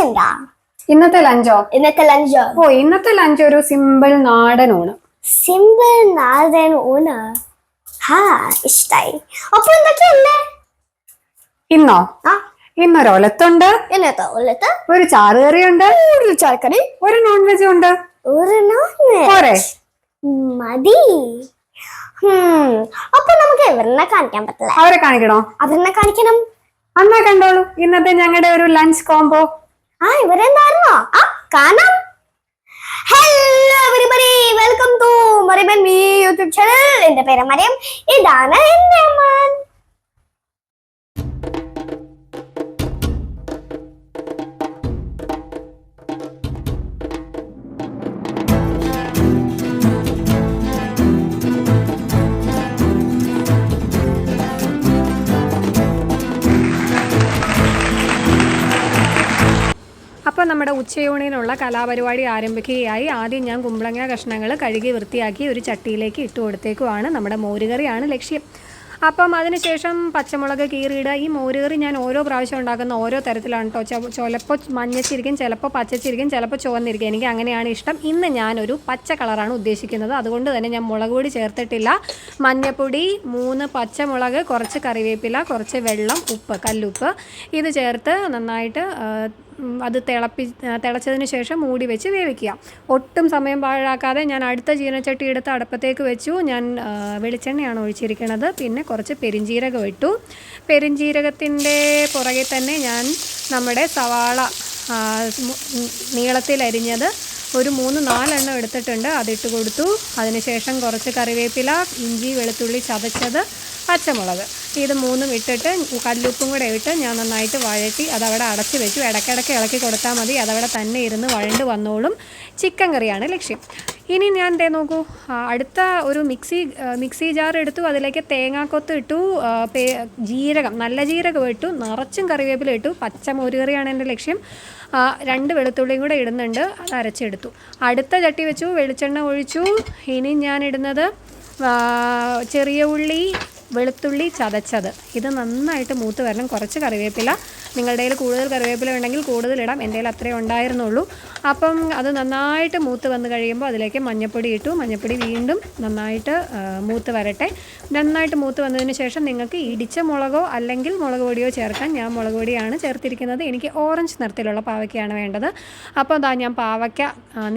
എന്താ ഇന്നത്തെ ലഞ്ചോ? ഇന്നത്തെ ലഞ്ച് ഒരു സിമ്പിൾ നാടൻ ഊണ്. സിമ്പിൾ നാടൻ ഊണ്. ഇഷ്ടായി. അപ്പൊ എന്തൊക്കെയുണ്ട് ഇന്നോ? ഇന്നൊരു ഒലത്തുണ്ട്, ഒരു ചാറുകറിയുണ്ട്, ഒരു ചാറുകറി, ഒരു നോൺ വെജ് ഉണ്ട്. പോരെ? മതി. അപ്പൊ നമുക്ക് ഇവരെ കാണിക്കാൻ പറ്റില്ല. അവരെ കാണിക്കണോ? അവരെ കാണിക്കണം. എന്നാ കണ്ടോളൂ ഇന്നത്തെ ഞങ്ങളുടെ ഒരു ലഞ്ച് കോംബോ. ഇവരെന്തായിരുന്നോ? കാണാം. Hello everybody, welcome to Mariam me YouTube channel. എന്റെ പേര് മറിയം, ഇതാണ് എന്റെ അമ്മ. അപ്പോൾ നമ്മുടെ ഉച്ചയൂണിനുള്ള കലാപരിപാടി ആരംഭിക്കുകയായി. ആദ്യം ഞാൻ കുമ്പളങ്ങ കഷ്ണങ്ങൾ കഴുകി വൃത്തിയാക്കി ഒരു ചട്ടിയിലേക്ക് ഇട്ട് കൊടുത്തേക്കുവാണ്. നമ്മുടെ മോരുകറിയാണ് ലക്ഷ്യം. അപ്പം അതിനുശേഷം പച്ചമുളക് കീറിയിടുക. ഈ മോരുകറി ഞാൻ ഓരോ പ്രാവശ്യം ഉണ്ടാക്കുന്ന ഓരോ തരത്തിലാണ് കേട്ടോ. ചിലപ്പോൾ മഞ്ഞച്ചിരിക്കും, ചിലപ്പോൾ പച്ചച്ചിരിക്കും, ചിലപ്പോൾ ചുവന്നിരിക്കും. എനിക്ക് അങ്ങനെയാണ് ഇഷ്ടം. ഇന്ന് ഞാനൊരു പച്ച കളറാണ് ഉദ്ദേശിക്കുന്നത്. അതുകൊണ്ട് തന്നെ ഞാൻ മുളക് പൊടി ചേർത്തിട്ടില്ല. മഞ്ഞൾപ്പൊടി, 3 പച്ചമുളക്, കുറച്ച് കറിവേപ്പില, കുറച്ച് വെള്ളം, ഉപ്പ്, കല്ലുപ്പ് ഇത് ചേർത്ത് നന്നായിട്ട് അത് തിളച്ചതിന് ശേഷം മൂടി വെച്ച് വേവിക്കുക. ഒട്ടും സമയം പാഴാക്കാതെ ഞാൻ അടുത്ത ചീനച്ചട്ടി എടുത്ത് അടുപ്പത്തേക്ക് വെച്ചു. ഞാൻ വെളിച്ചെണ്ണയാണ് ഒഴിച്ചിരിക്കുന്നത്. പിന്നെ കുറച്ച് പെരിഞ്ജീരകം ഇട്ടു. പെരിഞ്ജീരകത്തിൻ്റെ പുറകെ തന്നെ ഞാൻ നമ്മുടെ സവാള നീളത്തിലരിഞ്ഞത് ഒരു 3-4 എണ്ണം എടുത്തിട്ടുണ്ട്, അതിട്ട് കൊടുത്തു. അതിനുശേഷം കുറച്ച് കറിവേപ്പില, ഇഞ്ചി വെളുത്തുള്ളി ചതച്ചത്, പച്ചമുളക് ഇത് 3ഉം ഇട്ടിട്ട് കല്ലുപ്പും കൂടെ ഇട്ട് ഞാൻ നന്നായിട്ട് വഴറ്റി അതവിടെ അടച്ച് വെച്ചു. ഇടയ്ക്കിടയ്ക്ക് ഇളക്കി കൊടുത്താൽ മതി, അതവിടെ തന്നെ ഇരുന്ന് വഴണ്ട് വന്നോളും. ചിക്കൻ കറിയാണ് ലക്ഷ്യം. ഇനി ഞാൻ നോക്കൂ, അടുത്ത ഒരു മിക്സി ജാർ എടുത്തു. അതിലേക്ക് തേങ്ങാക്കൊത്ത് ഇട്ടു, ജീരകം, നല്ല ജീരകം ഇട്ടു, നിറച്ചും കറിവേപ്പില ഇട്ടു. പച്ച മോരുകറിയാണ് എൻ്റെ ലക്ഷ്യം. 2 വെളുത്തുള്ളിയും കൂടെ ഇടുന്നുണ്ട്, അത് അരച്ചെടുത്തു. അടുത്ത ചട്ടി വെച്ചു, വെളിച്ചെണ്ണ ഒഴിച്ചു. ഇനി ഞാൻ ഇടുന്നത് ചെറിയ ഉള്ളി, വെളുത്തുള്ളി ചതച്ചത്, ഇത് നന്നായിട്ട് മൂത്ത് വരണം. കുറച്ച് കറിവേപ്പില, നിങ്ങളുടെ കയ്യിൽ കൂടുതൽ കറിവേപ്പില ഉണ്ടെങ്കിൽ കൂടുതലിടാം. എൻ്റെ കയ്യിൽ അത്രേ ഉണ്ടായിരുന്നുള്ളൂ. അപ്പം അത് നന്നായിട്ട് മൂത്ത് വന്ന് കഴിയുമ്പോൾ അതിലേക്ക് മഞ്ഞൾപ്പൊടി ഇട്ടു. മഞ്ഞൾപ്പൊടി വീണ്ടും നന്നായിട്ട് മൂത്ത് വരട്ടെ. നന്നായിട്ട് മൂത്ത് വന്നതിന് ശേഷം നിങ്ങൾക്ക് ഇടിച്ച മുളകോ അല്ലെങ്കിൽ മുളക് പൊടിയോ ചേർക്കാം. ഞാൻ മുളക് പൊടിയാണ് ചേർത്തിരിക്കുന്നത്. എനിക്ക് ഓറഞ്ച് നിറത്തിലുള്ള പാവയ്ക്കയാണ് വേണ്ടത്. അപ്പോൾ അതാ ഞാൻ പാവയ്ക്ക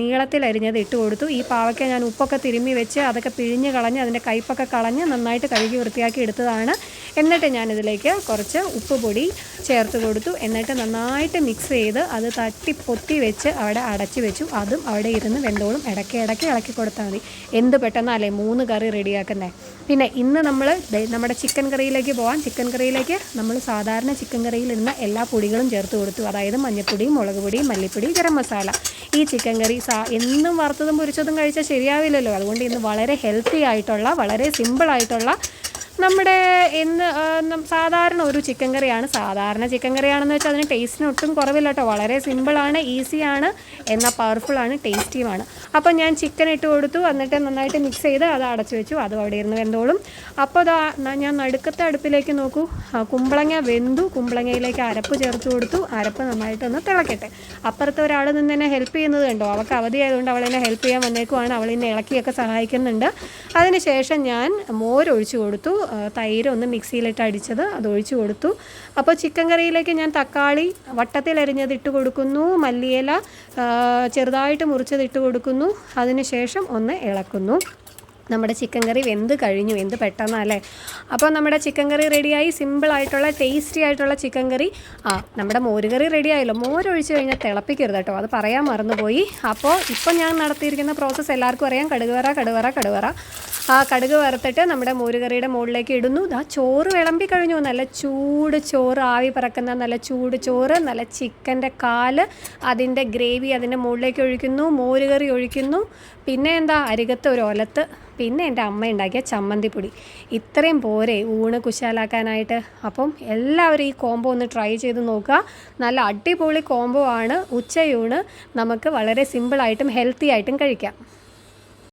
നീളത്തിലരിഞ്ഞത് ഇട്ട് കൊടുത്തു. ഈ പാവയ്ക്ക ഞാൻ ഉപ്പൊക്കെ തിരുമ്മി വെച്ച് അതൊക്കെ പിഴിഞ്ഞ് കളഞ്ഞ് അതിൻ്റെ കയ്പ്പൊക്കെ കളഞ്ഞ് നന്നായിട്ട് കഴുകി വൃത്തിയാക്കി എടുത്തതാണ്. എന്നിട്ട് ഞാനിതിലേക്ക് കുറച്ച് ഉപ്പ് പൊടി ചേർത്ത് കൊടുത്തു. എന്നിട്ട് നന്നായിട്ട് മിക്സ് ചെയ്ത് അത് തട്ടി പൊത്തി വെച്ച് അവിടെ അടച്ചു വെച്ചു. അതും അവിടെ ഇരുന്ന് വെന്തോളും. ഇടയ്ക്ക് ഇളക്കി കൊടുത്താൽ മതി. എന്ത് പെട്ടെന്നല്ലേ 3 കറി റെഡിയാക്കുന്നത്. പിന്നെ ഇന്ന് നമ്മൾ നമ്മുടെ ചിക്കൻ കറിയിലേക്ക് പോകാം. ചിക്കൻ കറിയിലേക്ക് നമ്മൾ സാധാരണ ചിക്കൻ കറിയിൽ ഇടുന്ന എല്ലാ പൊടികളും ചേർത്ത് കൊടുത്തു. അതായത് മഞ്ഞൾപ്പൊടി, മുളക് പൊടി, മല്ലിപ്പൊടി, ഗരം മസാല. ഈ ചിക്കൻ കറി എന്നും വറുത്തതും പൊരിച്ചതും കഴിച്ചാൽ ശരിയാവില്ലല്ലോ. അതുകൊണ്ട് ഇന്ന് വളരെ ഹെൽത്തി ആയിട്ടുള്ള, വളരെ സിമ്പിളായിട്ടുള്ള നമ്മുടെ സാധാരണ ഒരു ചിക്കൻ കറിയാണ്. സാധാരണ ചിക്കൻ കറിയാണെന്ന് വെച്ചാൽ അതിന് ടേസ്റ്റിന് ഒട്ടും കുറവില്ല കേട്ടോ. വളരെ സിമ്പിളാണ്, ഈസിയാണ്, എന്നാൽ പവർഫുള്ളാണ്, ടേസ്റ്റിയുമാണ്. അപ്പം ഞാൻ ചിക്കൻ ഇട്ട് കൊടുത്തു. എന്നിട്ട് നന്നായിട്ട് മിക്സ് ചെയ്ത് അത് അടച്ചു വെച്ചു. അതും അവിടെ ഇരുന്ന് വെന്തോളും. അപ്പോൾ ഞാൻ നടുക്കത്തെ അടുപ്പിലേക്ക് നോക്കൂ, കുമ്പളങ്ങ വെന്തു. കുമ്പളങ്ങയിലേക്ക് അരപ്പ് ചേർത്ത് കൊടുത്തു. അരപ്പ് നന്നായിട്ടൊന്ന് തിളക്കട്ടെ. അപ്പുറത്തെ ഒരാൾ നിന്ന് എന്നെ ഹെൽപ്പ് ചെയ്യുന്നത് കണ്ടോ. അവൾക്ക് അവധിയായതുകൊണ്ട് അവൾ എന്നെ ഹെൽപ്പ് ചെയ്യാൻ വന്നേക്കുവാണ്. അവൾ ഇന്ന് ഇളക്കിയൊക്കെ സഹായിക്കുന്നുണ്ട്. അതിനുശേഷം ഞാൻ മോരൊഴിച്ച് കൊടുത്തു. തൈര് ഒന്ന് മിക്സിയിലിട്ട് അടിച്ചത് അത് ഒഴിച്ച് കൊടുത്തു. അപ്പോൾ ചിക്കൻ കറിയിലേക്ക് ഞാൻ തക്കാളി വട്ടത്തിലരിഞ്ഞത് ഇട്ട് കൊടുക്കുന്നു. മല്ലിയില ചെറുതായിട്ട് മുറിച്ചത് ഇട്ട് കൊടുക്കുന്നു. അതിനുശേഷം ഒന്ന് ഇളക്കുന്നു. നമ്മുടെ ചിക്കൻ കറി വെന്ത് കഴിഞ്ഞു. എന്ത് പെട്ടെന്നല്ലേ. അപ്പോൾ നമ്മുടെ ചിക്കൻ കറി റെഡിയായി. സിമ്പിളായിട്ടുള്ള ടേസ്റ്റി ആയിട്ടുള്ള ചിക്കൻ കറി. നമ്മുടെ മോരുകറി റെഡിയായല്ലോ. മോരൊഴിച്ച് കഴിഞ്ഞാൽ തിളപ്പിക്കരുത് കേട്ടോ, അത് പറയാൻ മറന്നുപോയി. അപ്പോൾ ഇപ്പം ഞാൻ നടത്തിയിരിക്കുന്ന പ്രോസസ്സ് എല്ലാവർക്കും അറിയാം. കടുക് കടുക് വറുത്തിട്ട് നമ്മുടെ മോരുകറിയുടെ മുകളിലേക്ക് ഇടുന്നു. ചോറ് വിളമ്പി കഴിഞ്ഞു. നല്ല ചൂട് ചോറ്, ആവി പറക്കുന്ന നല്ല ചൂട് ചോറ്, നല്ല ചിക്കൻ്റെ കാല്, അതിൻ്റെ ഗ്രേവി അതിൻ്റെ മുകളിലേക്ക് ഒഴിക്കുന്നു. മോരുകറി ഒഴിക്കുന്നു. പിന്നെ എന്താ, അരികത്ത് ഒരു ഒലത്ത്, പിന്നെ എൻ്റെ അമ്മ ഉണ്ടാക്കിയ ചമ്മന്തിപ്പൊടി. ഇത്രയും പോരെ ഊണ് കുശാലാക്കാനായിട്ട്. അപ്പം എല്ലാവരും ഈ കോംബോ ഒന്ന് ട്രൈ ചെയ്ത് നോക്കുക. നല്ല അടിപൊളി കോംബോ ആണ്. ഉച്ചയൂണ് നമുക്ക് വളരെ സിമ്പിളായിട്ടും ഹെൽത്തി ആയിട്ടും കഴിക്കാം.